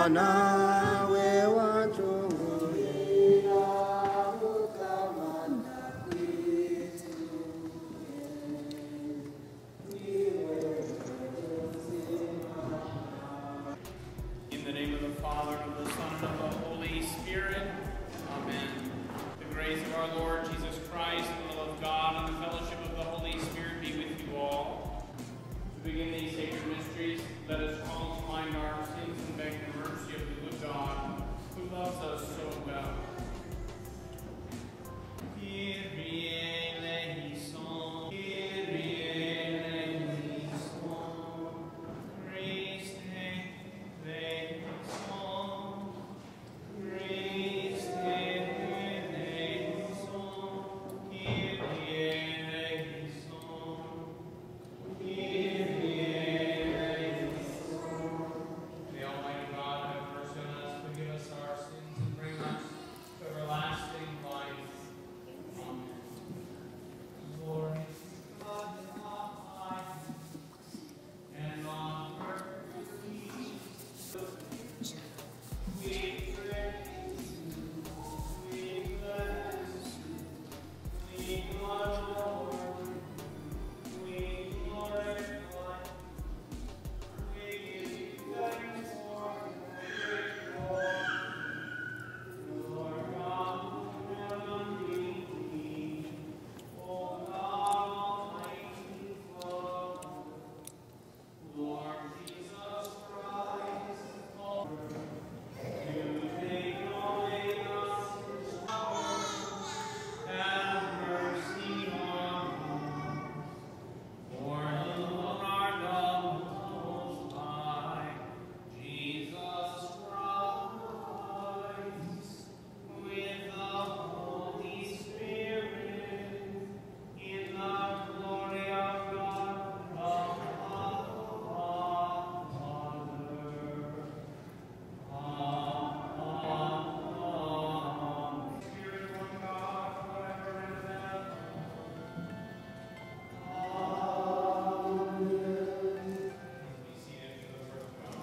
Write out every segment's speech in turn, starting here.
나we wanchungulia ukamanda kwitu. In the name of the Father, and of the Son, and of the Holy Spirit. Amen. The grace of our Lord Jesus Christ, and the love of God, and the fellowship of the Holy Spirit be with you all. To begin these sacred mysteries, let us call to mind our sins and beg the mercy of the good God, who loves us so well. Kyrie eleison, Kyrie eleison, Christe eleison, Christe eleison, Kyrie eleison, Kyrie eleison. May Almighty God have mercy on us, forgive us our sins, and bring us to everlasting life. Amen. Lord, God in life, and on earth peace. We praise you, we bless you, we adore you, we glorify you. We give you thanks for your great work. Lord God, who never need thee, O God Almighty Father, Lord Jesus Christ, Lord, you take away us power, have mercy on us. For whom art thou most high, Jesus Christ, with the Holy Spirit, in the glory of God the Father. Amen. Spirit, one God, forever and ever. Be seated for the word of God.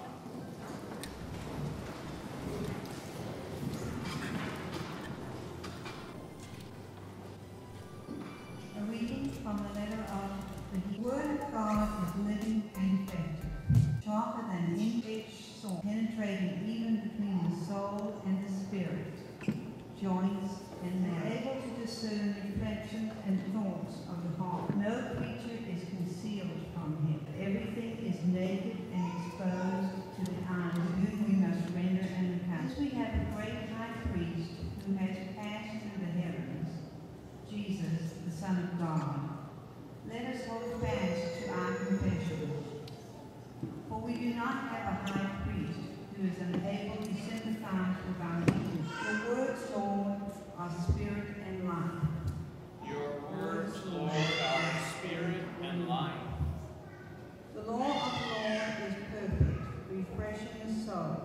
A reading from the letter of the Word of God is living and effective, sharper than any edged sword, penetrating even between the soul and the spirit, joints and marrow, able to discern reflections and thoughts of the heart. No creature is concealed from him. Everything is naked and exposed to the eyes, to whom we must render an account. We have a great high priest who has passed through the heavens, Jesus, the Son of God. Let us hold fast to our confession. For we do not have a high priest who is unable to sympathize with our weakness. Your words, Lord, are spirit and life. Your words, Lord, are spirit and life. The law of the Lord is perfect, refreshing the soul.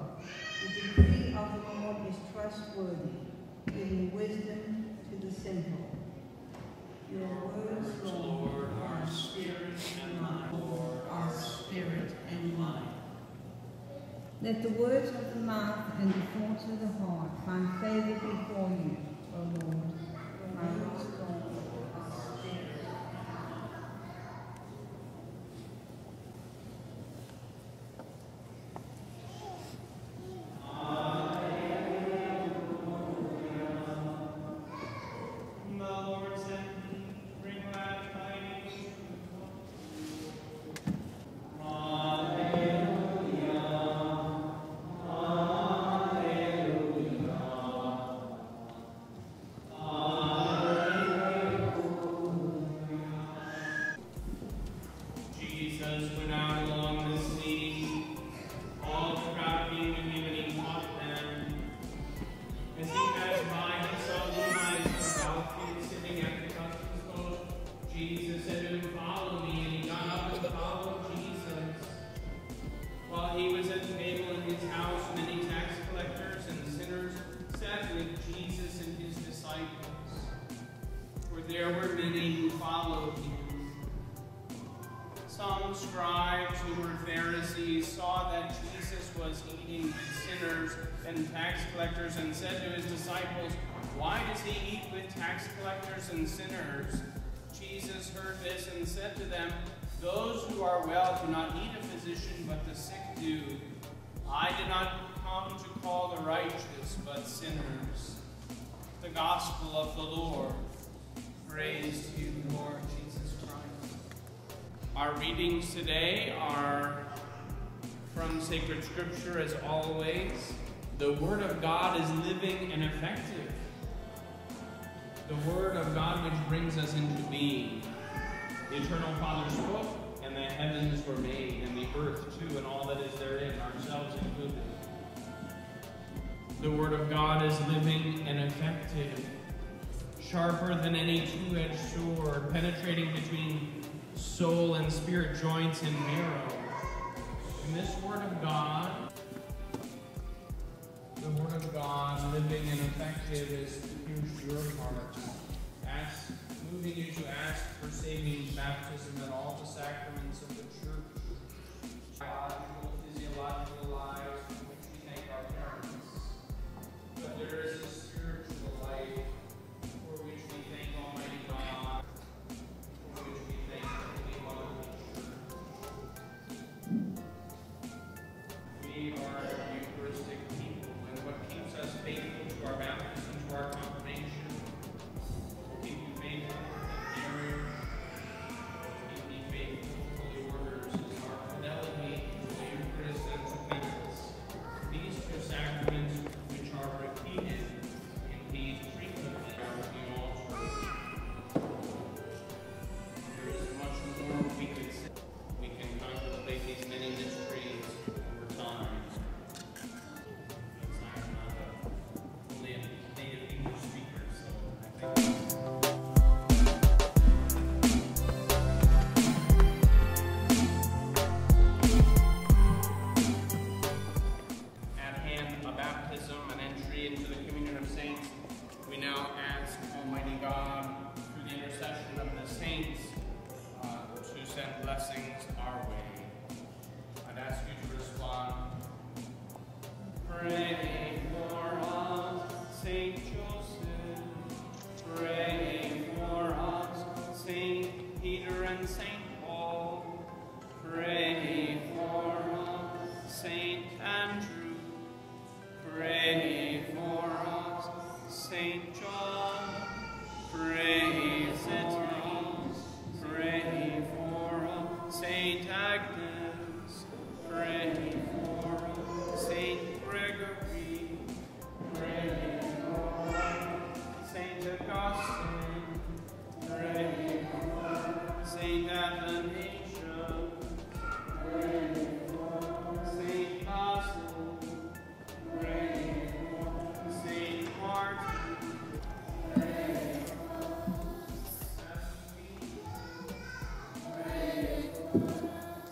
The decree of the Lord is trustworthy, giving wisdom to the simple. Your words, Lord, are spirit and life. Lord, are spirit and life. Let the words of the mouth and the thoughts of the heart find favor before you, O Lord. My words, Lord, are spirit and life. The Lord sent me, bring glad tidings to the poor. Alleluia. Alleluia. Alleluia. Jesus went out along the sea. All the crowd came to him, and he taught them. As he passed by, he saw Levi from Alphaeus sitting at the customs post. Jesus said to him, "Follow me," and he got up and followed Jesus. While he was at the table in his house, many tax collectors and sinners sat with Jesus and his disciples, for there were many who followed him. Some scribes who were Pharisees saw that Jesus was eating with sinners and tax collectors and said to his disciples, "Why does he eat with tax collectors and sinners?" Jesus heard this and said to them, "Those who are well do not need a physician, but the sick do. I did not come to call the righteous, but sinners." The Gospel of the Lord. Praise to you, Lord Jesus Christ. Our readings today are from Sacred Scripture, as always. The Word of God is living and effective. The Word of God which brings us into being. The Eternal Father spoke, and the heavens were made, and the earth too, and all that is therein, ourselves included. The Word of God is living and effective, sharper than any two-edged sword, penetrating between soul and spirit, joints and marrow. And this Word of God, the Word of God, living and effective, is to pierce your heart, moving you to ask for saving baptism and all the sacraments of the Church, biological, physiological lives for which we thank our parents. But there is a spiritual life for which we thank Almighty God, for which we thank the Holy Mother Church. We are a Eucharistic people, and what keeps us faithful to our baptism, to our confirmation, will keep you faithful in marriage, will keep you faithful to holy orders, is our fidelity to the Eucharist and to penance. These two sacraments, which are repeated indeed frequently on the altar. There is much more we could say. We can contemplate these many mysteries over time. I'm not only a native English speaker, so I think. At hand, a baptism, an entry into the communion of saints. We now ask Almighty God, through the intercession of the saints, to send blessings our way. I'd ask you to respond. Pray for us, Saint Joseph. Pray for us, Saint Peter and Saint Paul. Pray for us, Saint Andrew. Pray for us, Saint John. Pray for us. Pray for us, Saint Agnes. Pray for us, Saint Gregory. Pray for us, Saint Augustine. Pray for us, Saint Athanasius. Pray for us, Saint Basil. Pray for us, Saint Martin. Pray for us, pray for us,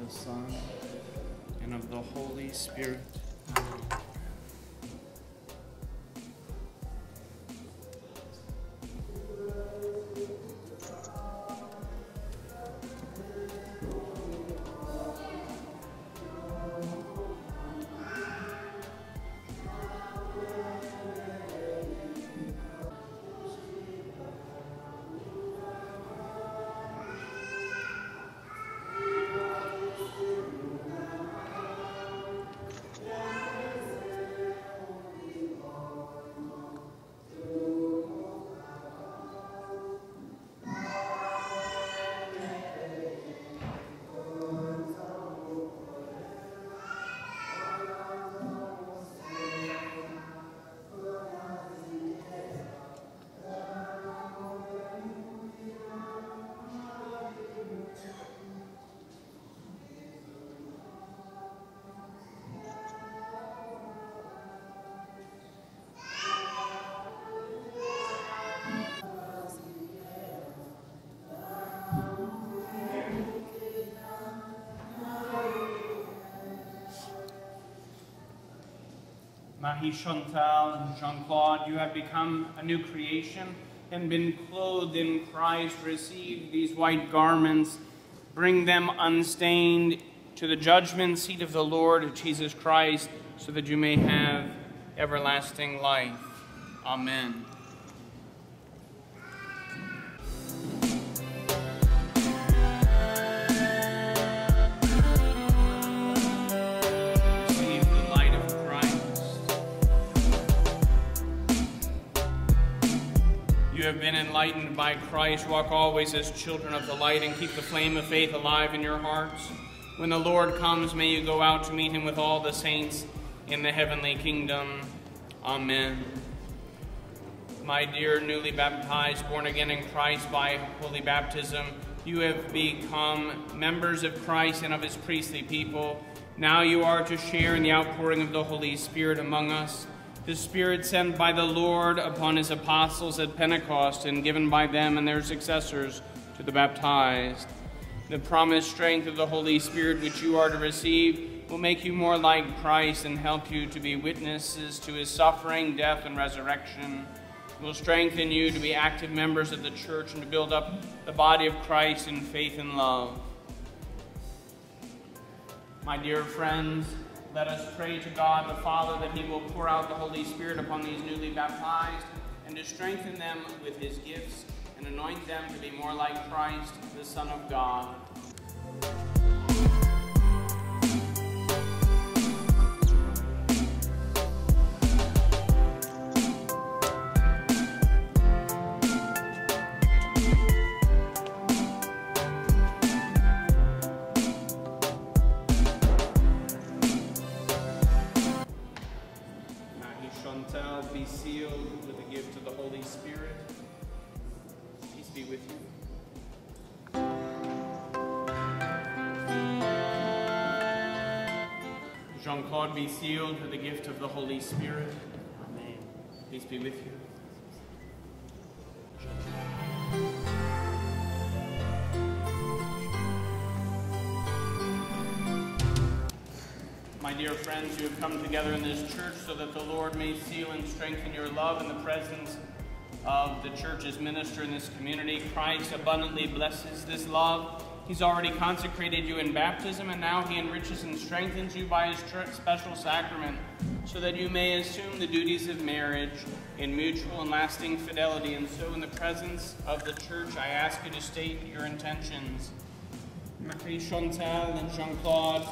Son, and of the Holy Spirit. Marie Chantal and Jean-Claude, you have become a new creation and been clothed in Christ. Receive these white garments, bring them unstained to the judgment seat of the Lord Jesus Christ, so that you may have everlasting life. Amen. Receive the light of Christ. You have been enlightened by Christ. Walk always as children of the light and keep the flame of faith alive in your hearts. When the Lord comes, may you go out to meet him with all the saints in the heavenly kingdom. Amen. My dear newly baptized, born again in Christ by holy baptism, you have become members of Christ and of his priestly people. Now you are to share in the outpouring of the Holy Spirit among us. The Spirit sent by the Lord upon his apostles at Pentecost and given by them and their successors to the baptized. The promised strength of the Holy Spirit which you are to receive will make you more like Christ and help you to be witnesses to his suffering, death, and resurrection. It will strengthen you to be active members of the church and to build up the body of Christ in faith and love. My dear friends, let us pray to God the Father that he will pour out the Holy Spirit upon these newly baptized and to strengthen them with his gifts and anoint them to be more like Christ, the Son of God. Marie Chantal, be sealed with the gift of the Holy Spirit. Peace be with you. Jean-Claude, be sealed with the gift of the Holy Spirit. Amen. Peace be with you. My dear friends, you have come together in this church so that the Lord may seal and strengthen your love in the presence of the church's minister in this community. Christ abundantly blesses this love. He's already consecrated you in baptism, and now he enriches and strengthens you by his special sacrament, so that you may assume the duties of marriage in mutual and lasting fidelity. And so in the presence of the church, I ask you to state your intentions. Marie Chantal and Jean-Claude,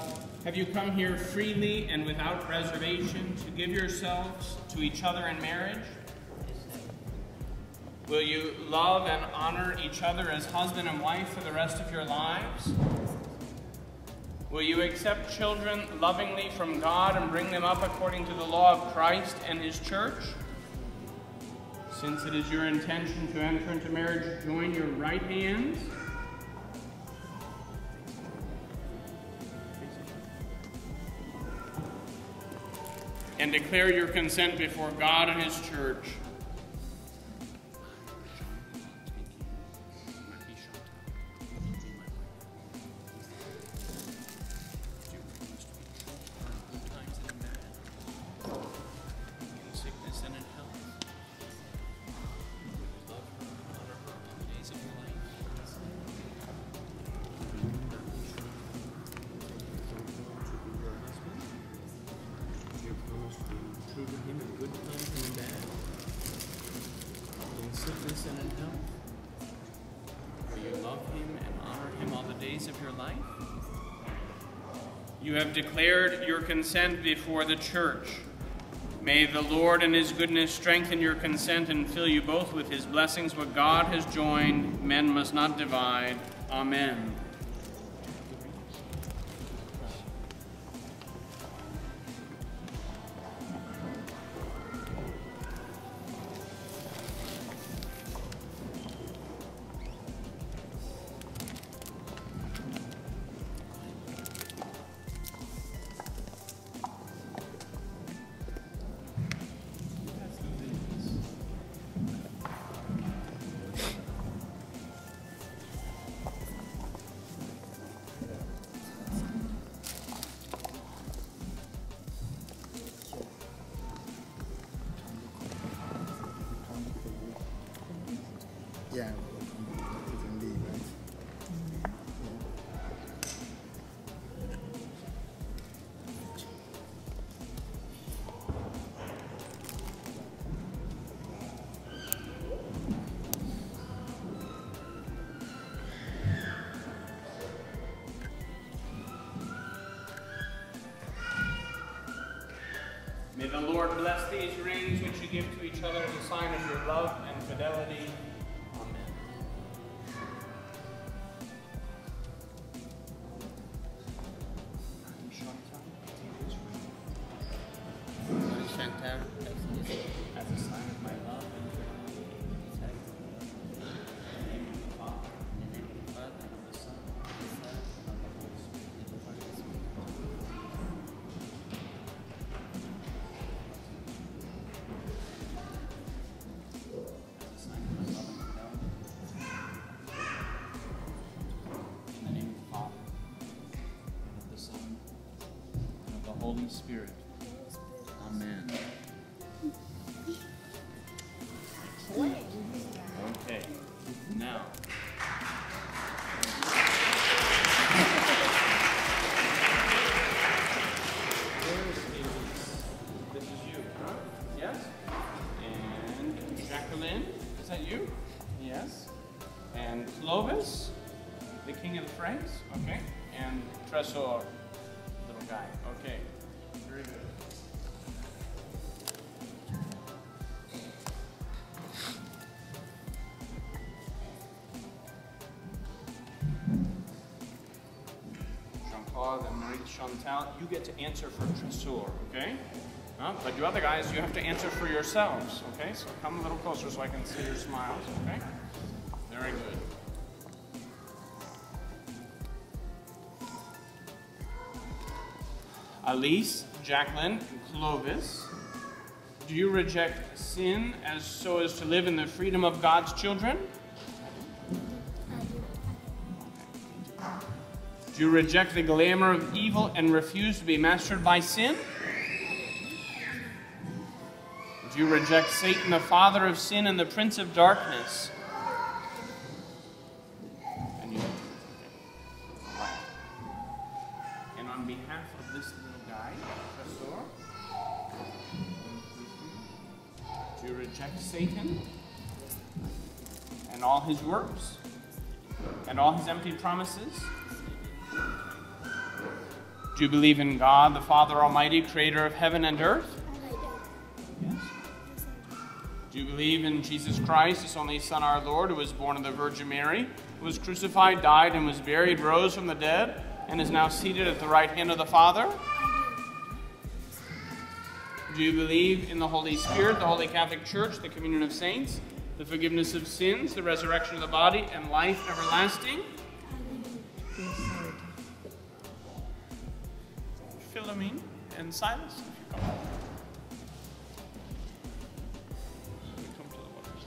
have you come here freely and without reservation to give yourselves to each other in marriage? Will you love and honor each other as husband and wife for the rest of your lives? Will you accept children lovingly from God and bring them up according to the law of Christ and his church? Since it is your intention to enter into marriage, join your right hands. And declare your consent before God and his church. You have declared your consent before the church. May the Lord in his goodness strengthen your consent and fill you both with his blessings. What God has joined, men must not divide. Amen. Lord, bless these rings which you give to each other as a sign of your love and fidelity. Amen. Chantal, As a sign of my love and fidelity. In the name of the Father, in the name of the Father, and of the Son, and of the Holy Spirit. as a sign of my love and fidelity. In the name of the Father, and of the Son, and of the Holy Spirit. Amen. Okay, now. Where is Elise? This is you, huh? Yes? And Jacqueline, is that you? Yes. And Clovis, the king of the Franks, okay? And Tresor, little guy, okay. Very good. Jean-Claude and Marie Chantal, you get to answer for Tresor, okay? But you other guys, you have to answer for yourselves, okay? So come a little closer so I can see your smiles, okay? Very good. Elise, Jacqueline, and Clovis, do you reject sin as so as to live in the freedom of God's children? Do you reject the glamour of evil and refuse to be mastered by sin? Do you reject Satan, the father of sin and the prince of darkness? And you do. Okay. Right. And on behalf of this little guy, Professor, do you reject Satan and all his works and all his empty promises? Do you believe in God, the Father Almighty, creator of heaven and earth? Yes. Do you believe in Jesus Christ, his only Son, our Lord, who was born of the Virgin Mary, who was crucified, died, and was buried, rose from the dead, and is now seated at the right hand of the Father? Do you believe in the Holy Spirit, the Holy Catholic Church, the communion of saints, the forgiveness of sins, the resurrection of the body, and life everlasting? Philomene and Silas, if you come. We come to the waters.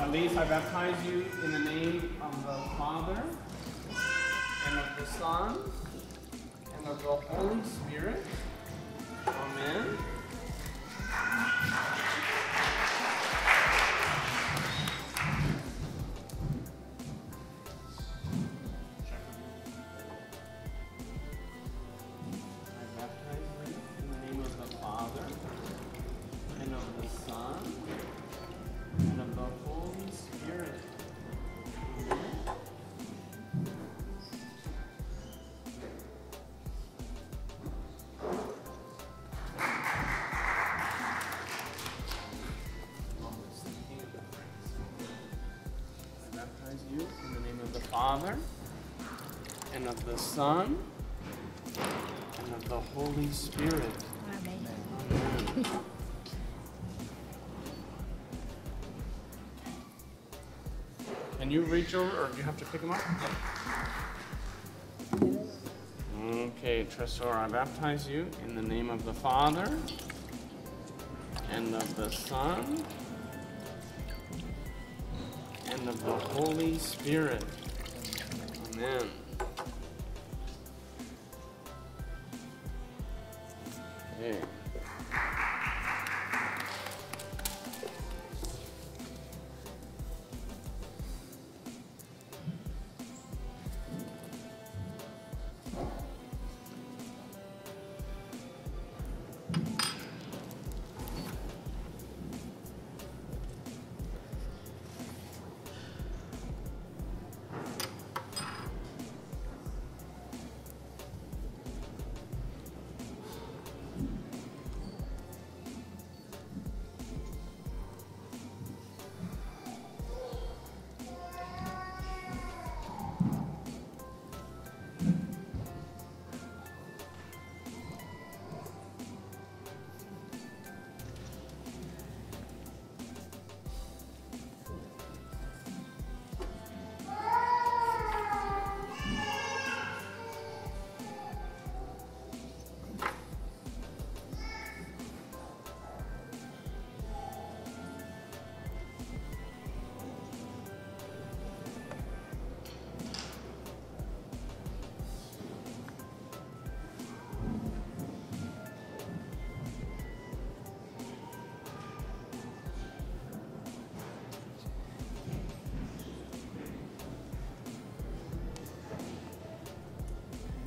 Elise, I baptize you in the name of the Father, and of the Son, and of the Holy Spirit. Amen. I baptize you in the name of the Father, and of the Son, and of the Holy Spirit. Amen. I baptize you in the name of the Father, and of the Son, and of the Holy Spirit. Amen. Can you reach over, or do you have to pick them up? Okay, Tresor, I baptize you in the name of the Father, and of the Son, and of the Holy Spirit. Amen. Okay.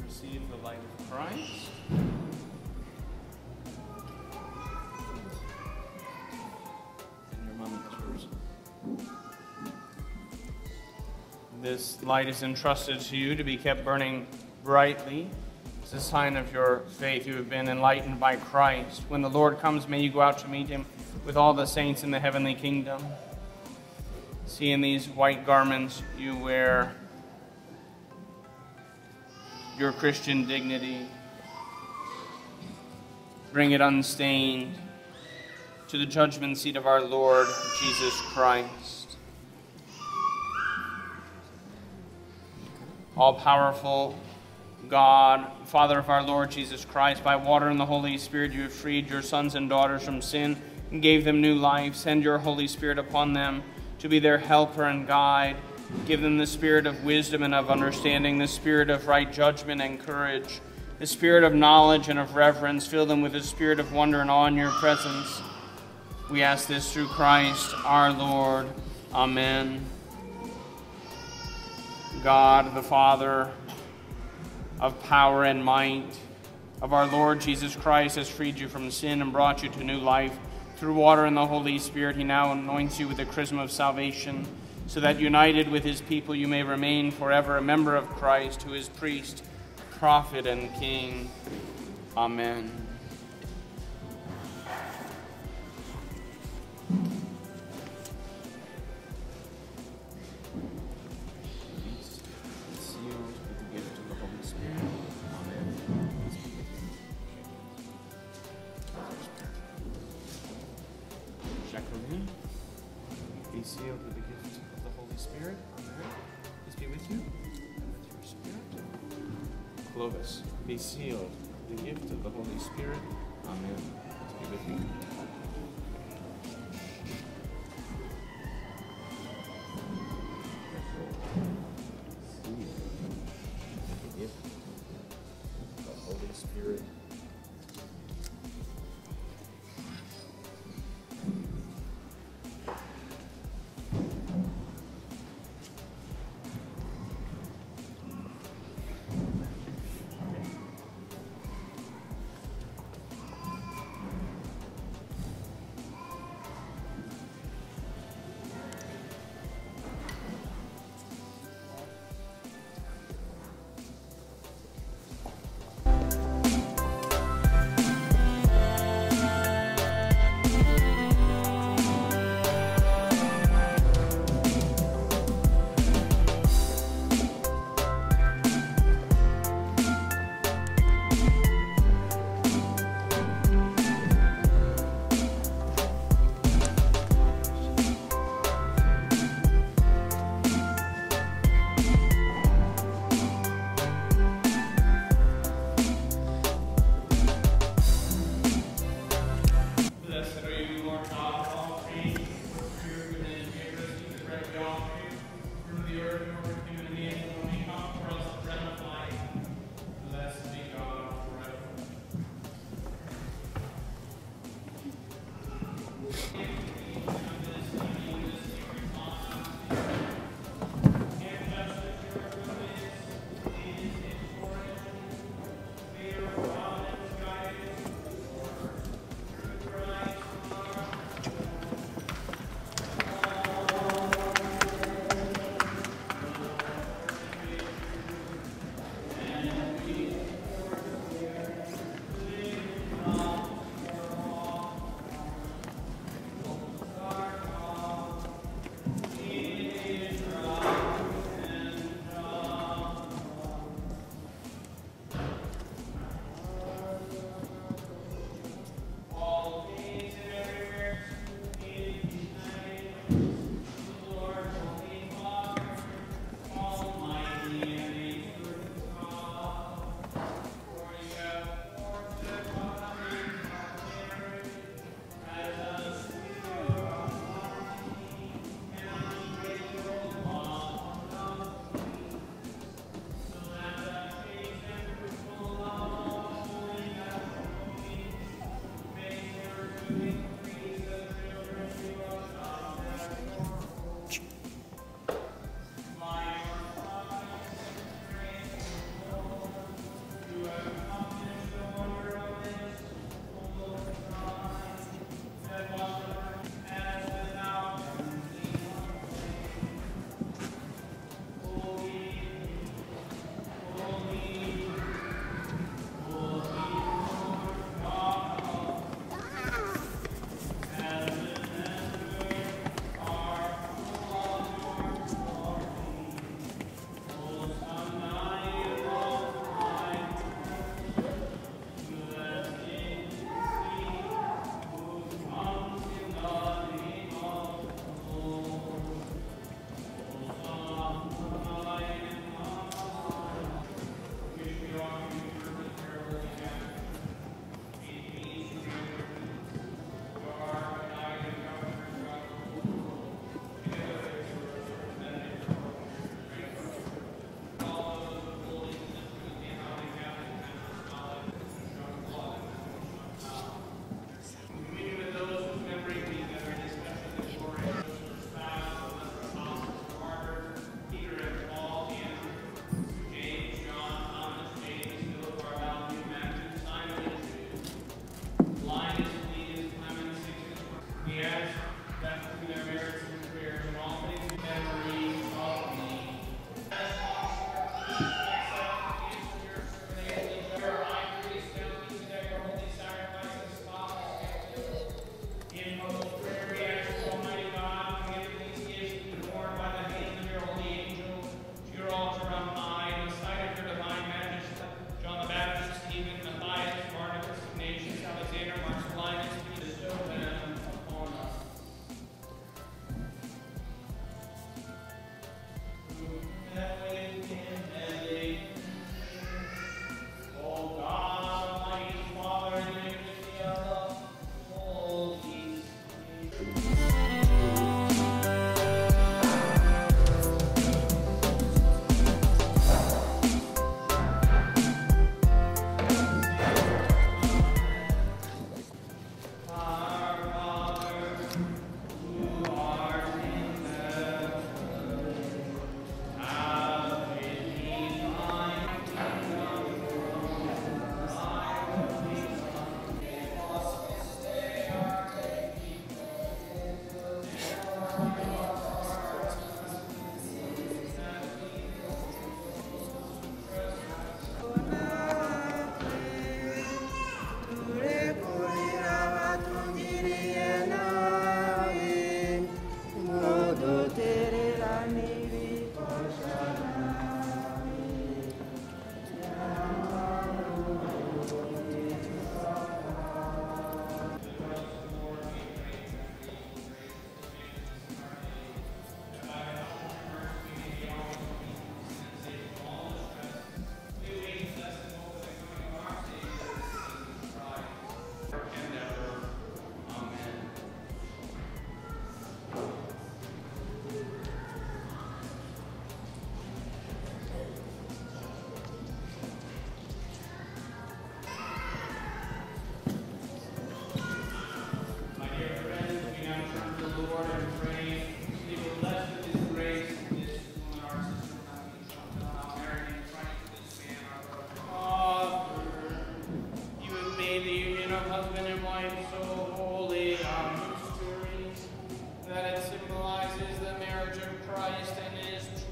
Receive the light of Christ. And your mom is yours. This light is entrusted to you to be kept burning brightly. It's a sign of your faith. You have been enlightened by Christ. When the Lord comes, may you go out to meet him with all the saints in the heavenly kingdom. See, in these white garments you wear your Christian dignity. Bring it unstained to the judgment seat of our Lord Jesus Christ. All-powerful God, Father of our Lord Jesus Christ, by water and the Holy Spirit you have freed your sons and daughters from sin and gave them new life. Send your Holy Spirit upon them to be their helper and guide. Give them the spirit of wisdom and of understanding, the spirit of right judgment and courage, the spirit of knowledge and of reverence. Fill them with the spirit of wonder and awe in your presence. We ask this through Christ our Lord. Amen. God, the Father of power and might, of our Lord Jesus Christ, has freed you from sin and brought you to new life. Through water and the Holy Spirit, he now anoints you with the chrism of salvation, so that united with his people you may remain forever a member of Christ, who is priest, prophet, and king. Amen. Sealed with the gift of the Holy Spirit. Amen. Jacqueline, be sealed with the gift of the Holy Spirit. Amen. Peace be with you and with your spirit. Clovis, be sealed with the gift of the Holy Spirit. Amen. Peace be with you. The gift of the Holy Spirit. find so holy our mystery that it symbolizes the marriage of Christ and his church.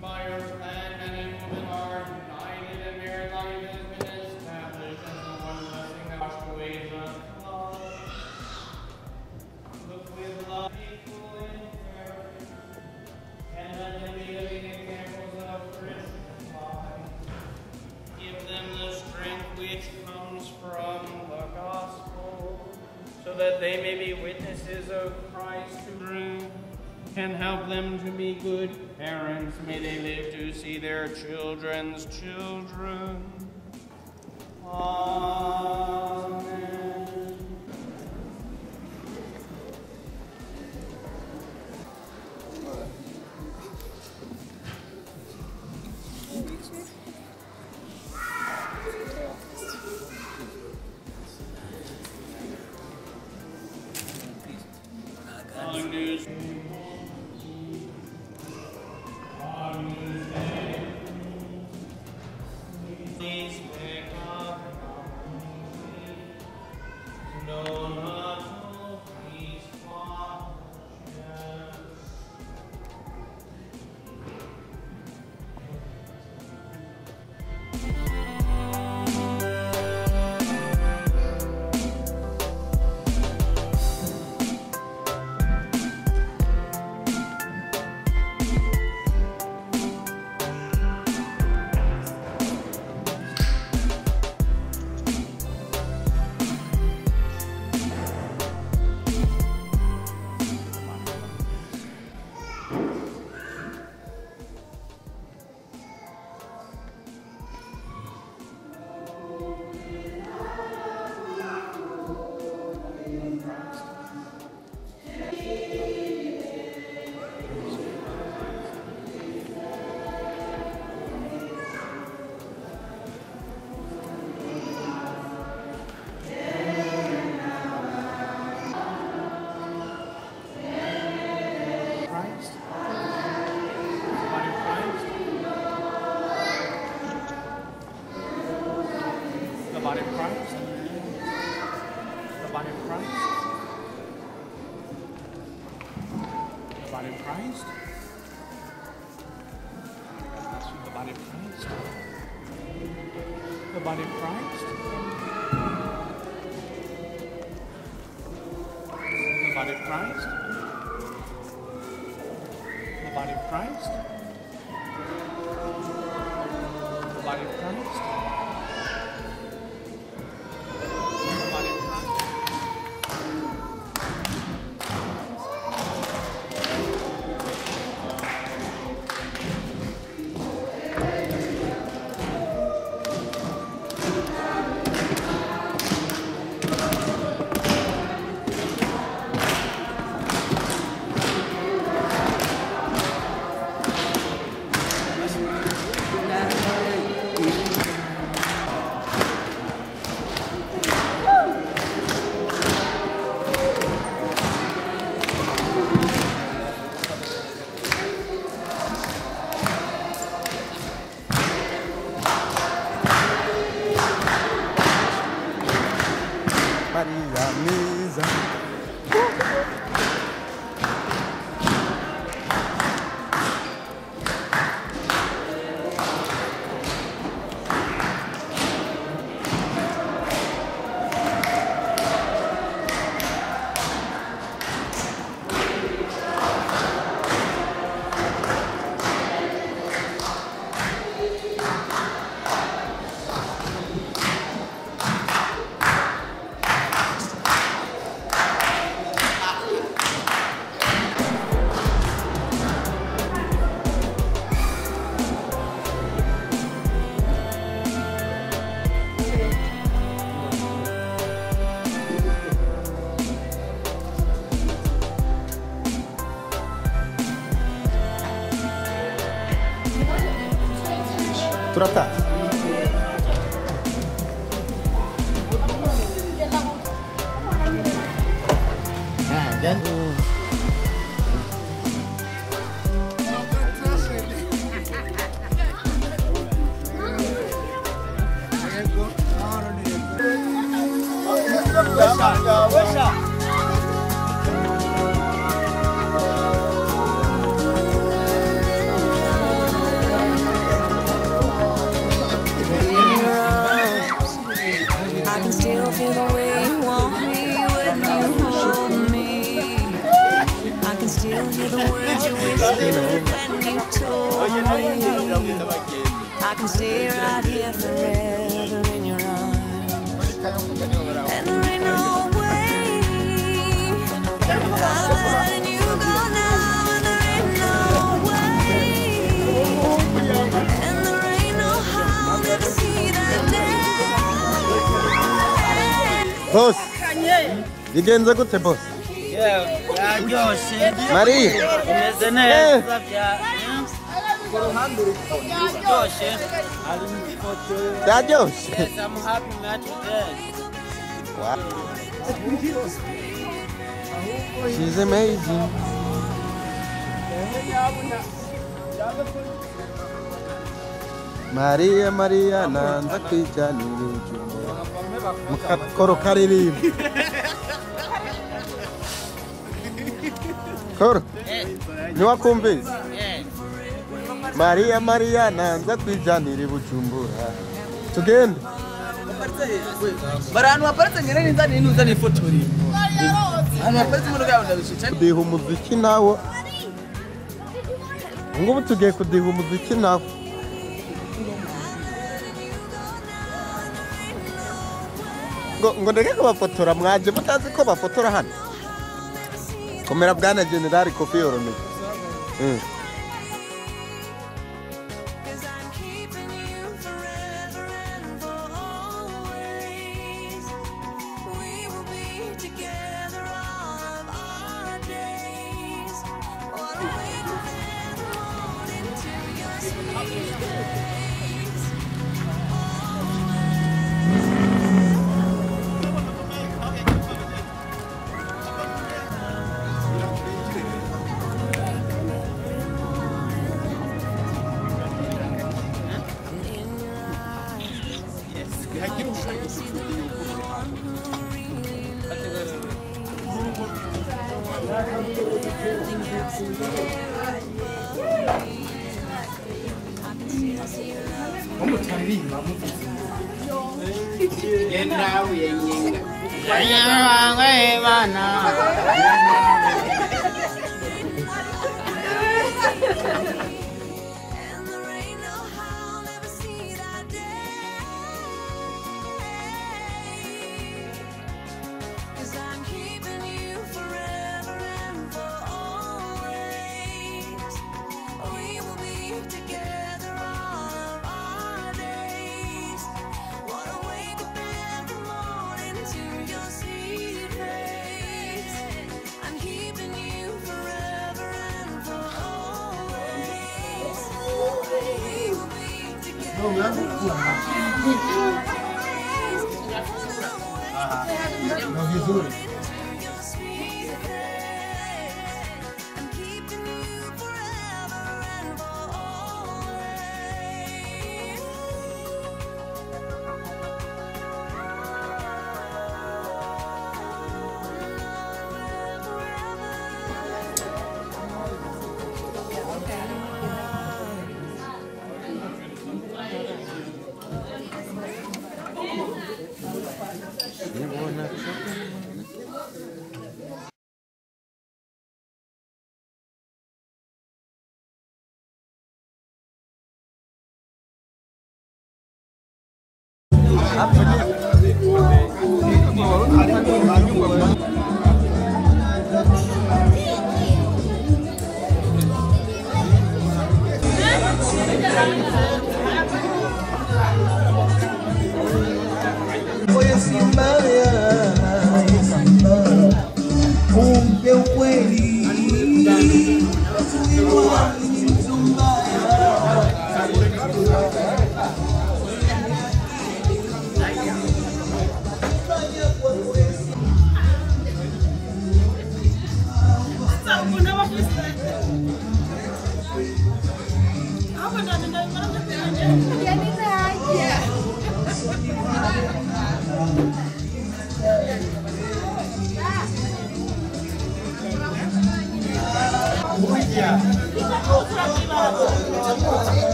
By your plan, men and women are united, and married life has been established as the one blessing that washed away the flood. Look with love, faithful and caring, and let them be living examples of Christian life. Give them the strength which comes from the gospel, so that they may be witnesses of Christ to bring and help them to be good parents. May they live to see their children's children. Amen. Agnus. The body of Christ. The body of Christ. The body of Christ. The body of Christ. The body of Christ. The body of Christ. The body of Christ. The body of Christ. Maria Mesa. Trocar. Dan I can stay right here forever in your arms, and there ain't no way I'm letting you go now, and there ain't no way, and there ain't no how I'll never see that day. Boss, bigenze gute boss? Yaryoshe Maria, umeze neza bya yaryoshe ari mu foto byaryoshe. yes I'm happy man today. Wow. She's amazing. Maria, Maria, nanza kwijyanira ujumbe. Mukakoro karirimba. Koro. Niwakumvise? Maria, Maria, nanza kwijyanira Bujumbura. Tugende. Baranu aparetse ngene ninzani nuzani ifotori. Ana aparetse mu rugabo ndabishitse. Kudiha umuziki nawo. Ngubu tugiye kudiha umuziki nawo. Ngo ndeke kubafotora mwaje mutazi ko bafotora hano. Komera bwana General Kofi Olomide.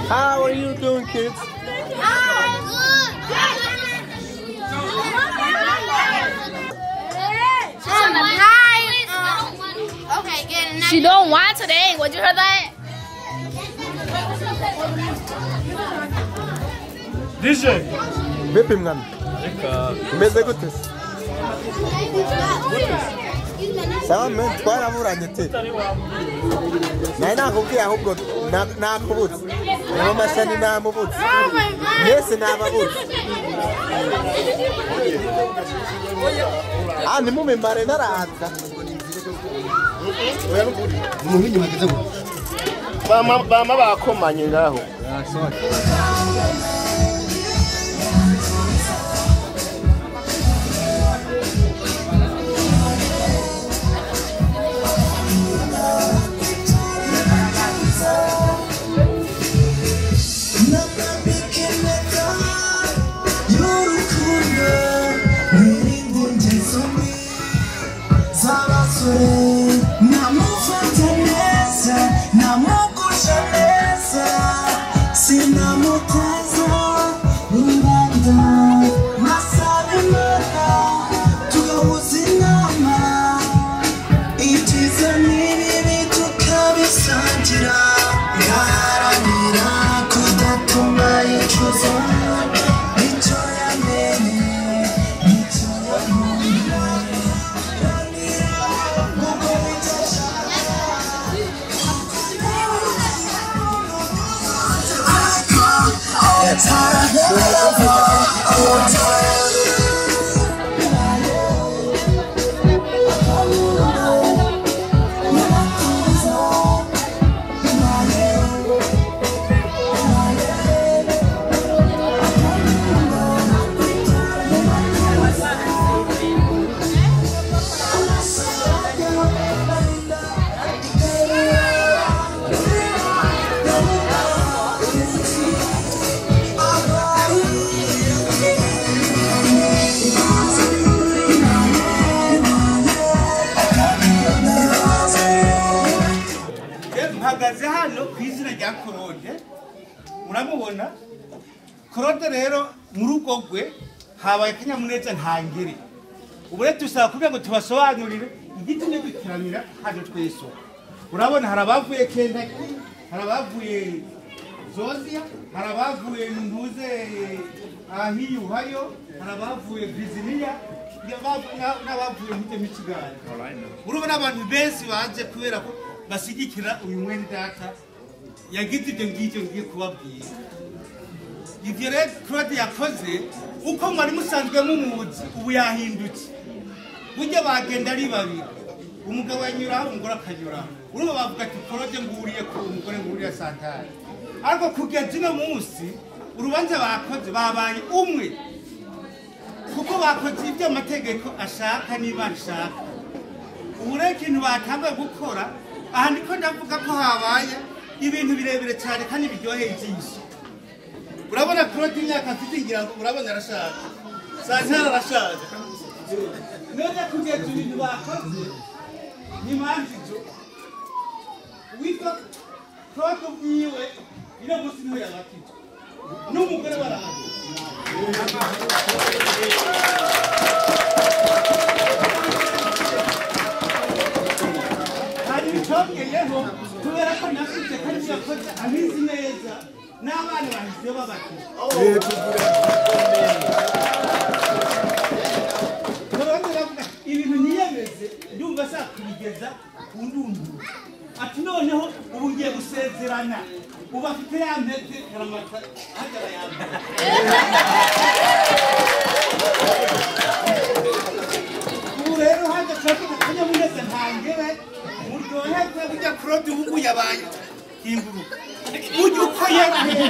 How are you doing, kids? She don't want today. Would you hear that? DJ. Vipi mngani? Umeze gute? Sawa men, twaraburanye te. Naye nakubwiye ahubwo nakubutse. Niyo mashani namubutse. Yesi nababutse. Nimumemare naraza. Bama bakomanye ngaho. Muramubona Claude rero murugo gwe habaye kanyamuneza ntangire ubure tusaba kugira ngo tubasobanurire igitumye dukiramira haje tweso urabona harabavuye Kendaki harabavuye Zozia harabavuye Ntuze ahiyuhayo harabavuye Virginia n'abavuye mu Michigan urabona abantu benshi baje kubera ko basigikira uyu mwene data yagize ibyo ngibyo ngiye kubabwira ibyo rero Claude yakoze uko mwari musanzwe mumuzi ubu yahindutse burya bagenda ari babiri umugabo yanyuraho umugore akanyuraho urumva bavuga ati Claude nguriye ku umugore nguriye Santari ariko kugeza uno munsi urubanza bakoze babaye umwe kuko bakoze ibyo amategeko ashaka niba ashaka ubu rero ikintu batangiye gukora aha niko ndavuga ko habaye ibintu birebire cyane kandi biryoheye ijisho urabona Claude imyaka afite ngira ngo urabona arashaje Santari arashaje none kugeza ibintu bakoze ni manjijo witwa Claude ubwiwe ino munsi niwe yabakije n'umugore barahari hari ibitongeyeho kubera ko nafite kandi yakoze abizi neza n'abana bahise babakije ibintu niyemeze ndumva saa kubigeza ku ndunduro ati noneho ubu ngiye gusezerana ubu afite ya mpete karamata hagara yambere ubu rero haje Claude akanyamuneza ntangere muryoherwe burya Claude ubu yabaye imburuka burya uko yarahe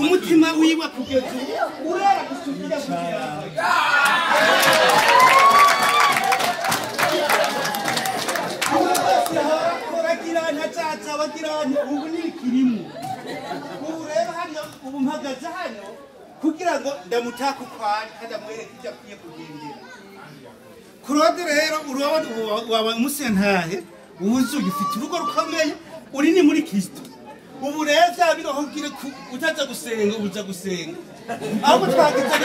umutima wiwe kugeza ubu urera gusubira kugira bagirana ubu ni kirimo ubu rero hano ubu mpagaze hano kugira ngo ndamutaka ukwari kandi amwereke ibyo akwiye kugendera. Claude rero urabona waba umusentahe wuzuye ufite urugo rukomeye uri ni muri Kristo. Ubu rero byabiroho ngire utaza gusenga ubuza gusenga. Aho twagize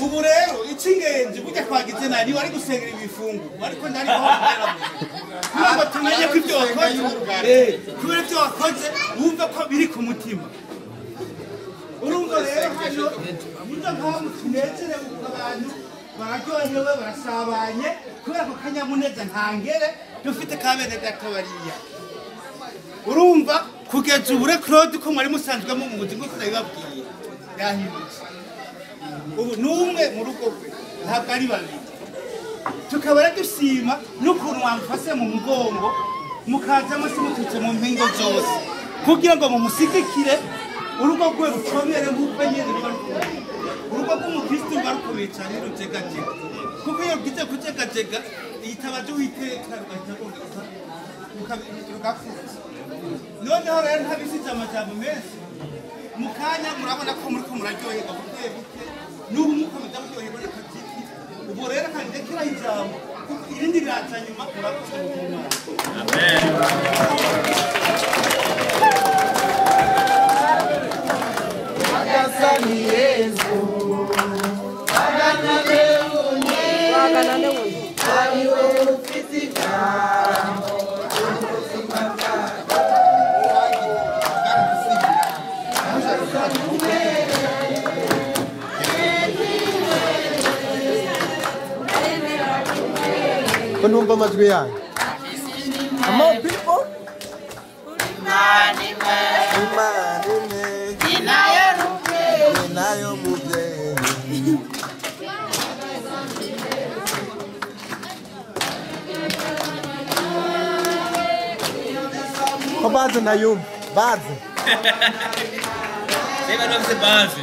ubu rero icy'ingenzi burya twagize nani wari gusengera ibifungo ariko ndari kuko tumenye ko ibyo wakoze kubera ibyo wakoze wumva ko biri ku mutima. Urumva rero hano burya mpamvu tunezerewe kuko abantu bararyohewe barasabanye kubera ko kanyamuneza ntangere dufite kabene gato bariya. Urumva kugeza ubu rero Claude ko mwari musanzwemo mu buzima bwo ndabibabwiye yahindutse. Ubu numwe mu rugo rwe ntabwo ari babiri. Tukaba dushima n'ukuntu mwamufase mu mugongo mukazamo se mututse mu mpingo zose kugira ngo mumusigikire urugo rwe rukomere nk'uko nyine urugo rw'umukristo ruba rukomeye cyane rujegajega kuko iyo bwite kujegajega yitabaje Uwiteka rugahita rwongereza rugakuza. Noneho rero ntabisize amajambo menshi mu kanya murabona ko muri ko muraryoherwa buke buke n'ubu mukomeza kuryoherwa n'akabyiti. Ubu rero kandi ndekeraho ijambo irindi riraza nyuma murakoze mu Imana. Amen. Agasani Yesu Agana leunye Ariwe ufite ijambo ubuzima bwawe ko numva amajwi yanyu. Among people Imani inayo mubyeyi ko bazi nayo bazi Sema não se base.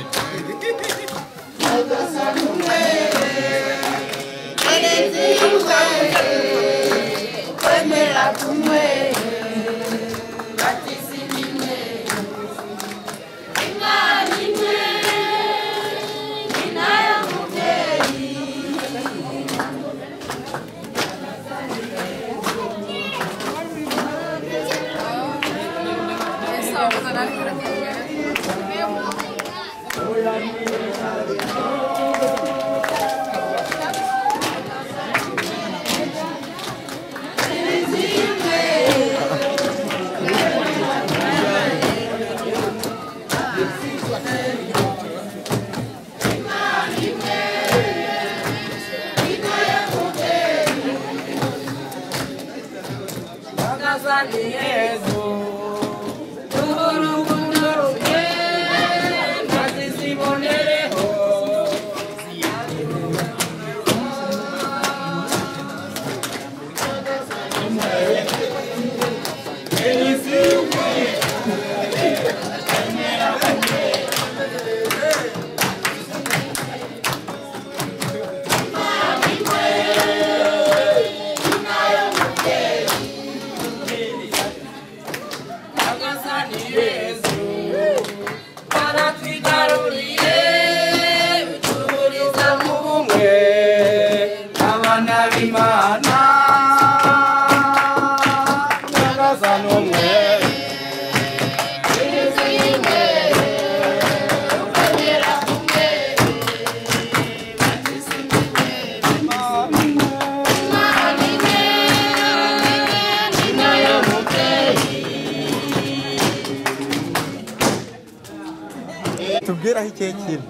tubwiraho ikihe kintu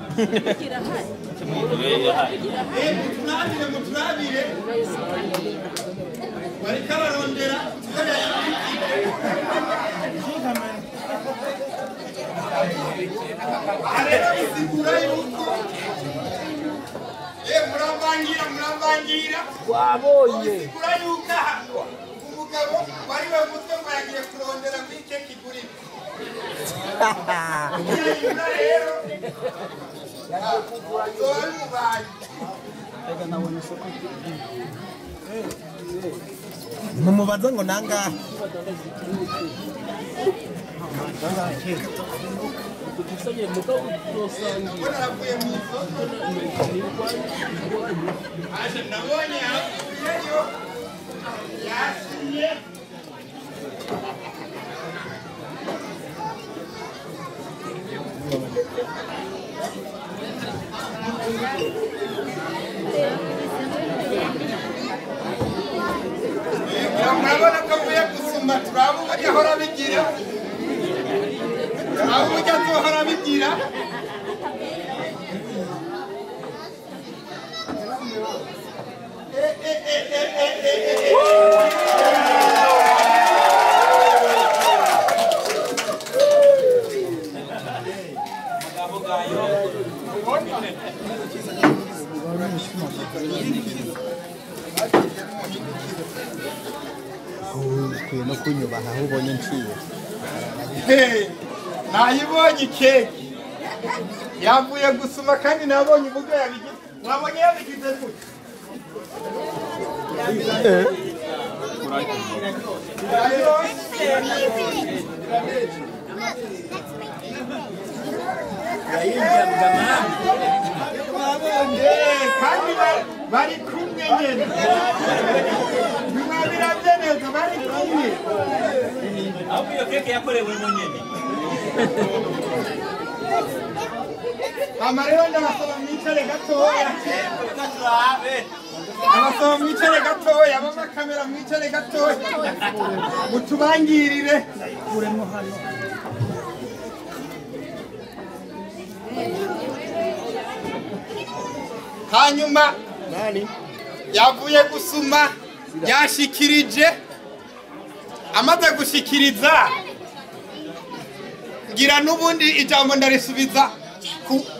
muturabire bariko barondera arero bisigura yuko murambangira wabonye bisigura yuko umugabo wari we mutwe ngo yagiye kurondera muri icyo kiguriro rero mumubaza ngo nangahe Dufitanye mugabo tusangiye. Nabonye hakurya yasinye murabona ko mvuye gusumba turaba uburyo ahora bigira turaba uburyo azohora bigira ukwiye no kunyubaha aho ubonye nciye nayibonye keke yavuye gusuma kandi nabonye uburyo yabigize mwabonye yabigize gute kandi bari kumwe nyene bimabiravye neza bari kumwe Ahubwo iyo keke yakorewe mu nyene. ama rero ndabasaba mwicare gatoya abasaba mwicare gatoya abamakamera mwicare gatoya mutubangirire uremo hano hanyuma yavuye gusuma yashikirije amaze gushikiriza ngira n'ubundi ijambo ndarisubiza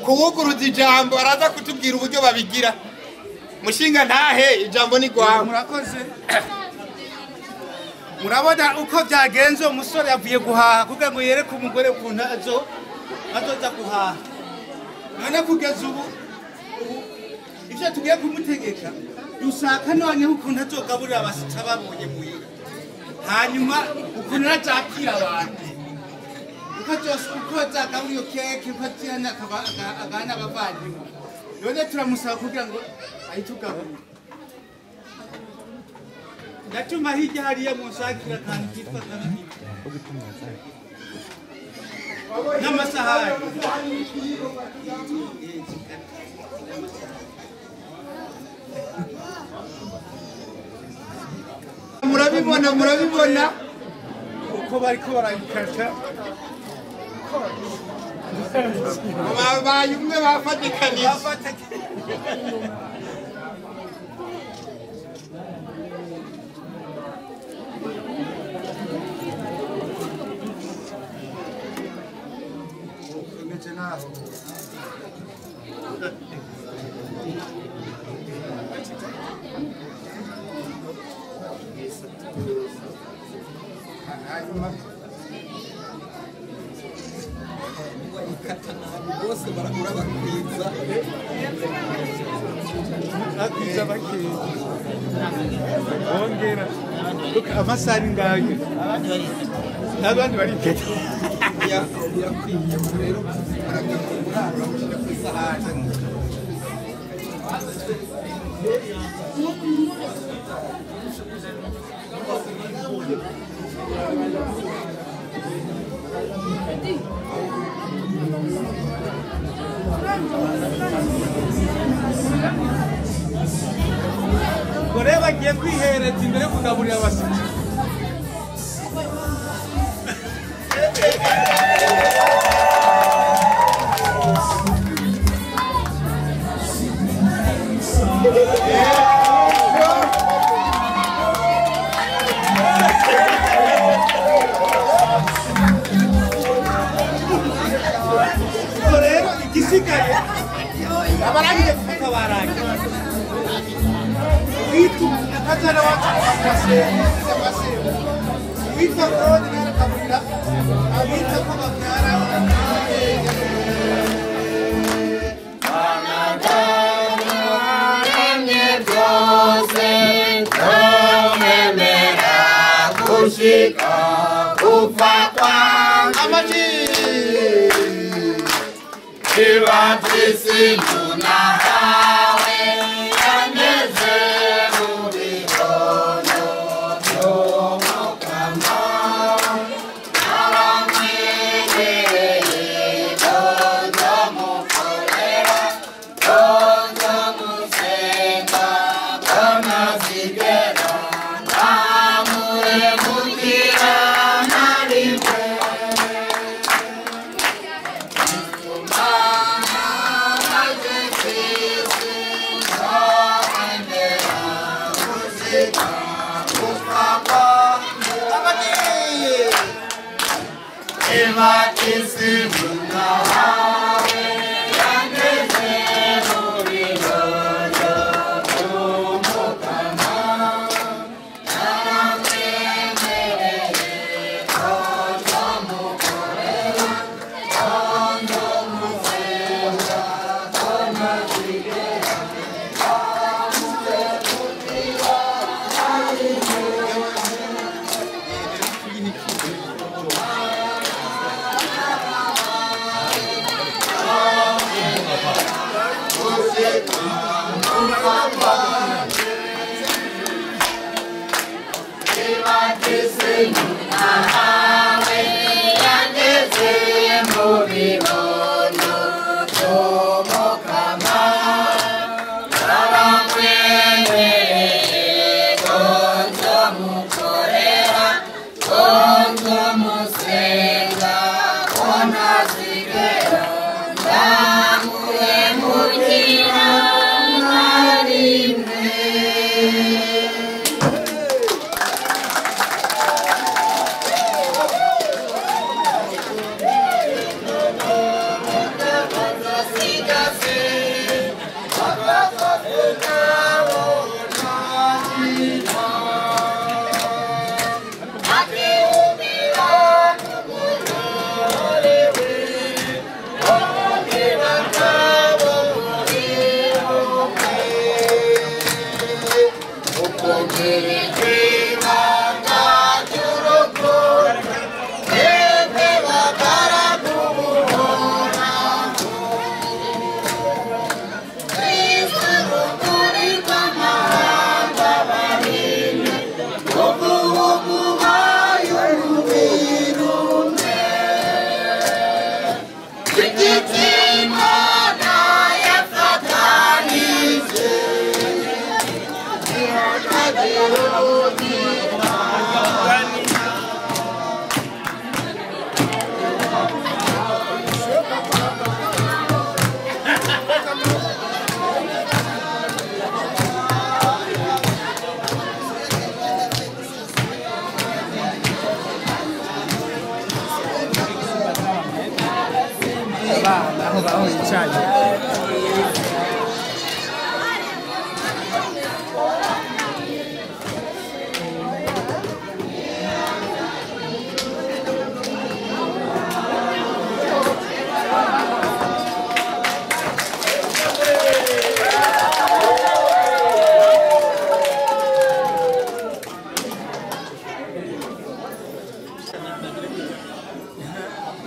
kuwuguruza ijambo araza kutubwira uburyo babigira mushinga ntahe ijambo ni gwawe murakoze murabona uko byagenze umusore yavuye guhaha kugira ngo yereke umugore ukuntu azoza guhaha none kugeza ubu ibyo tugiye kumutegeka dushaka noneho ukuntu azogaburira abasitsa babonye muhira hanyuma ukuntu azacakira abantu uko azagabura iyo keke uko atiyana agana abavandimwe none turamusaba kugira ngo ahite ugaburira ndatuma hirya hariya mushakira akantu kitwa kabiri n'amasahani murabibona uko bariko barabikata babaye umwe bafatikanije bose baragura bakwiza akwiza bakwiza bongera amasari ngayo abandi bari kete yakwiye rero baragura bamushyira ku isahani gore bagiye kwihereza imbere kugaburira abashyitsi rero igisigaye abarangiye kuvuga barangiye itu kazana watu wita rodi ngara kabura abita ko babyara Anadamye byose komemera gushika upfa kwa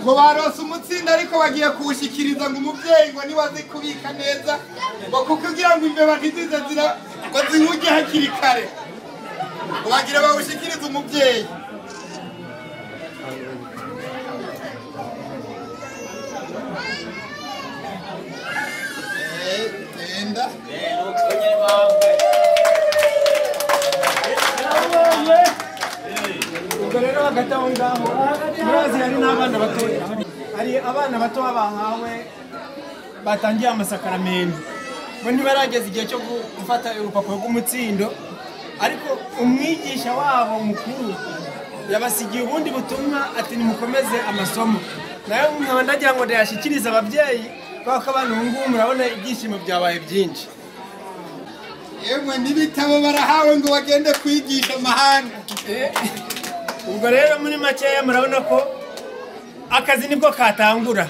ngo barose umutsinda ariko bagiye kuwushikiriza ngo umubyeyi ngo niwaze kubika neza ngo kukugira ngo imbeba ntizize ngo zihuge hakiri kare ngo bagire bawushikirize umubyeyi. Enda ubwo rero hagati aho ngaho murazi hari n'abana bato, hari abana bato bahawe batangiye amasakaramentu bo ntibarageza igihe cyo gufata urupapuro rw'umutsindo, ariko umwigisha wabo mukuru yabasigiye ubundi butumwa ati nimukomeze amasomo. nayo nkaba ndagira ngo ndayashyikirize ababyeyi kubera ko abantu ubu ngubu murabona ibyishimo byabaye byinshi. yemwe n'ibitabo barahawe ngo bagende kwigisha amahanga. ubwo rero muri makeya murabona ko akazi nibwo katangura.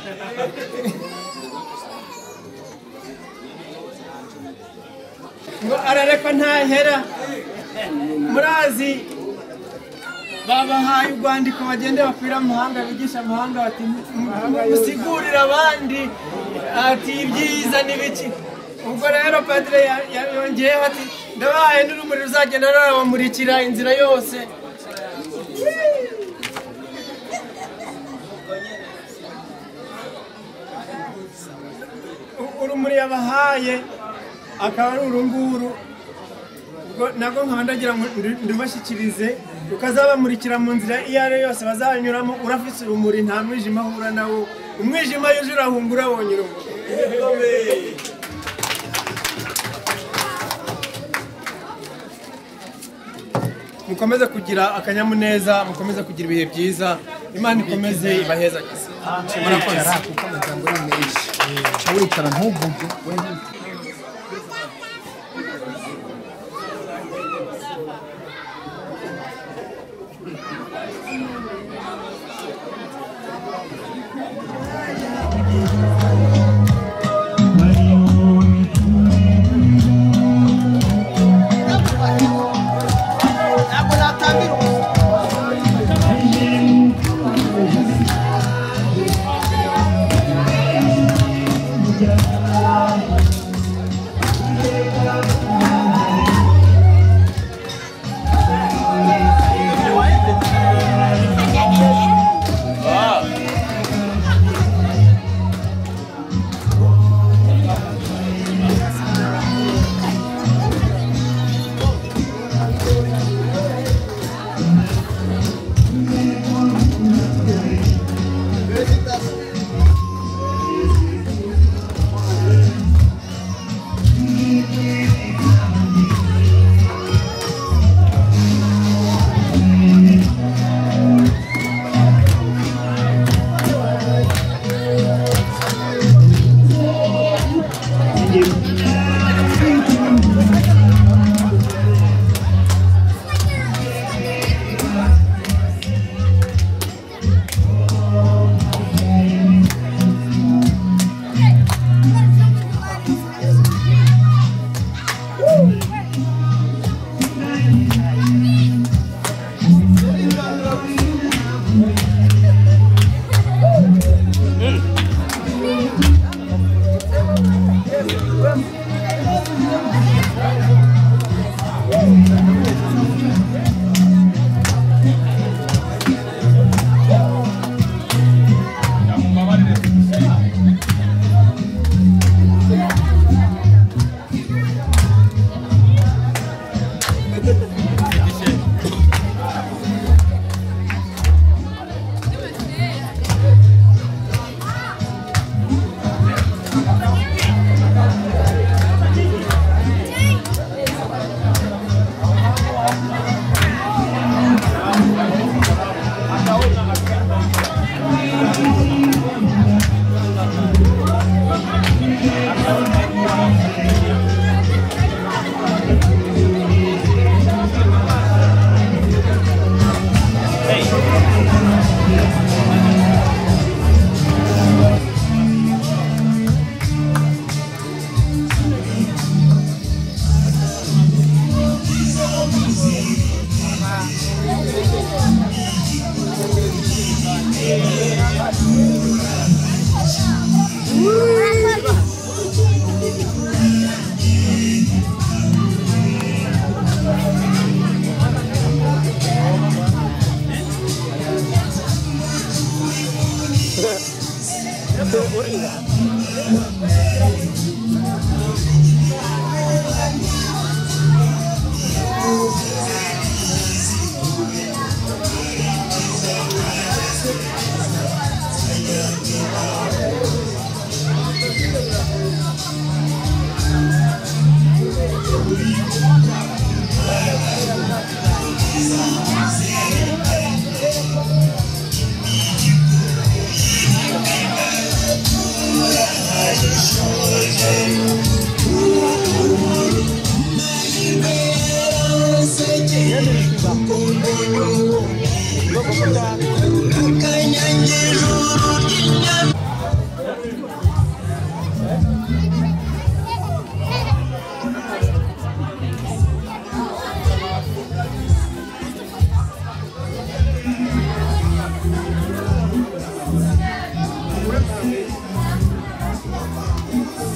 ngo ararekwa ntahera. murazi babahaye urwandiko bagende bakwira amahanga, bigisha amahanga bati musigurire abandi ati ibyiza n'ibiki ubwo rero padiri yongeyeho ati ndabahaye n'urumuri ruzagenda rurabamurikira inzira yose urumuri yabahaye akaba ari urunguru nabwo nkaba ndagira ngo ndubashyikirize rukazabamurikira mu nzira iyo ari yo yose bazanyuramo urafise urumuri nta mwijima ahura nawo umwijima yuje urahunga urabonye urumuri mukomeze kugira akanyamuneza mukomeze kugira ibihe byiza imana ikomeze ibahezagize murakoze kuko amagambo ari menshi wicara ntuvuge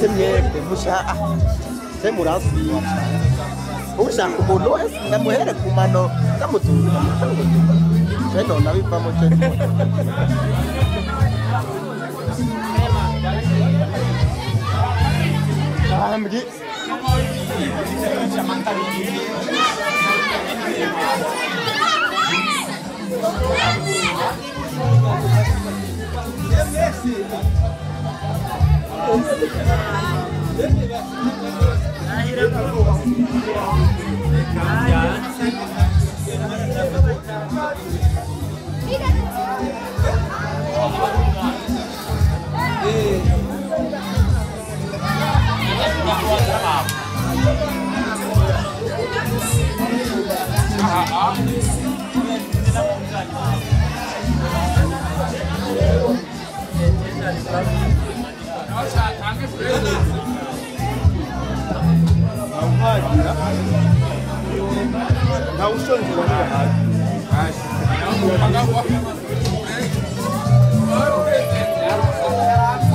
se mwebwe mushaka se murasiba ushaka umuntu wese ndamuhere ku mano ndamutunga rero nabivamo cyane ambwi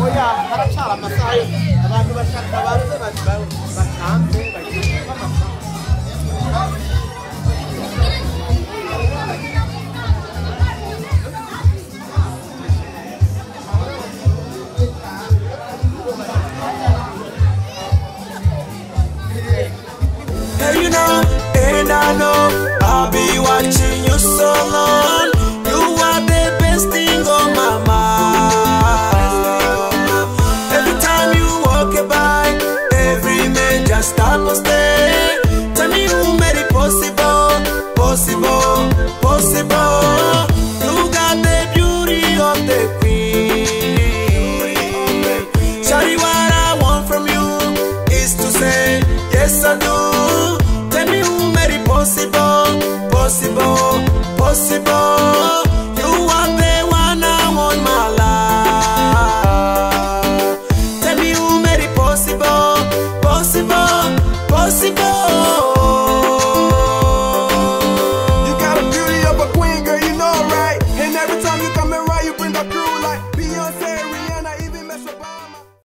oya haracara amasaha abantu bashaka baze batanze bagiye Hey, you know, and I know I'll be watching you so long.